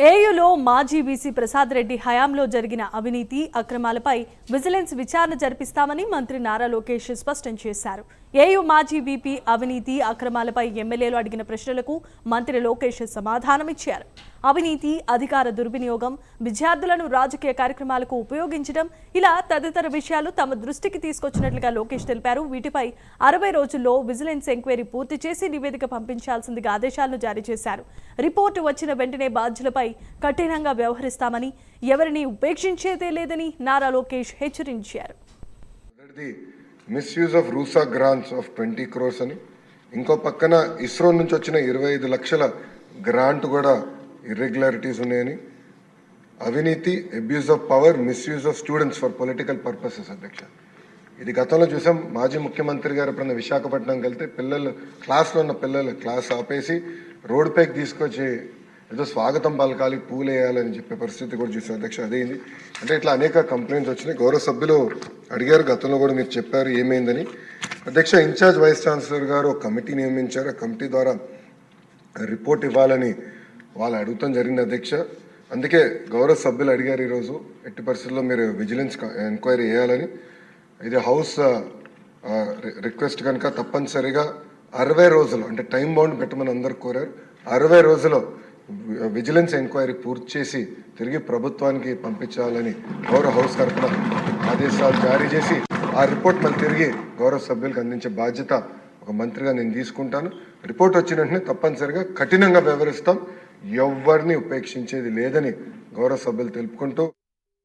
ఏయూలో మాజీ వీసీ ప్రసాద్ రెడ్డి హయాంలో జరిగిన అవినీతి అక్రమాలపై విజిలెన్స్ విచారణ జరిపిస్తామని మంత్రి నారా లోకేష్ స్పష్టం చేశారు. ఏయూ మాజీ వీపీ అవినీతి అక్రమాలపై ఎమ్మెల్యేలు అడిగిన ప్రశ్నలకు మంత్రి లోకేష్ సమాధానమిచ్చారు. అవినీతి, అధికార దుర్వినియోగం, విద్యార్థులను రాజకీయ కార్యక్రమాలకు ఉపయోగించడం ఇలా తదితర విషయాలు తమ దృష్టికి తీసుకొచ్చినట్లుగా లోకేష్ తెలిపారు. వీటిపై 60 రోజుల్లో విజిలెన్స్ ఎంక్వైరీ పూర్తి చేసి నివేదిక పంపించాల్సిందిగా ఆదేశాలను జారీ చేశారు. రిపోర్టు వచ్చిన వెంటనే బాధ్యులపై కఠినంగా వ్యవహరిస్తామని, ఎవరిని ఉపేక్షించేదే లేదని నారా లోకేష్ హెచ్చరించారు. Misuse of RUSA grants of 20 crores అని, ఇంకో పక్కన ఇస్రో నుంచి వచ్చిన 25 లక్షల గ్రాంట్ కూడా ఇర్రెగ్యులారిటీస్ ఉన్నాయని, అవినీతి, abuse of power, misuse of students for political purposes. అధ్యక్ష, ఇది గతంలో చూసాం. మాజీ ముఖ్యమంత్రి గారు ఎప్పుడన్నా విశాఖపట్నంకి వెళ్తే పిల్లలు క్లాస్లో ఉన్న పిల్లలు క్లాస్ ఆపేసి రోడ్డు పైకి తీసుకొచ్చి ఏదో స్వాగతం పలకాలి, పూలు వేయాలని చెప్పే పరిస్థితి కూడా చూసాం. అధ్యక్ష, అదేంది అంటే ఇట్లా అనేక కంప్లైంట్స్ వచ్చినాయి. గౌరవ సభ్యులు అడిగారు, గతంలో కూడా మీరు చెప్పారు ఏమైందని. అధ్యక్ష, ఇన్ఛార్జ్ వైస్ ఛాన్సలర్ గారు ఒక కమిటీ నియమించారు. ఆ కమిటీ ద్వారా రిపోర్ట్ ఇవ్వాలని వాళ్ళు అడుగుతాం జరిగింది. అధ్యక్ష, అందుకే గౌరవ సభ్యులు అడిగారు ఈరోజు ఎట్టి పరిస్థితుల్లో మీరు విజిలెన్స్ ఎంక్వైరీ చేయాలని. ఇది హౌస్ రిక్వెస్ట్ కనుక తప్పనిసరిగా 60 రోజులు అంటే టైం బౌండ్ పెట్టమని అందరు కోరారు. 60 రోజులు విజిలెన్స్ ఎంక్వైరీ పూర్తి చేసి తిరిగి ప్రభుత్వానికి పంపించాలని గౌరవ హౌస్ తరఫున ఆదేశాలు జారీ చేసి ఆ రిపోర్ట్ మళ్ళీ తిరిగి గౌరవ సభ్యులకు అందించే బాధ్యత ఒక మంత్రిగా నేను తీసుకుంటాను. రిపోర్ట్ వచ్చిన వెంటనే తప్పనిసరిగా కఠినంగా వ్యవహరిస్తాం. ఎవరిని ఉపేక్షించేది లేదని గౌరవ సభ్యులు తెలుపుకుంటూ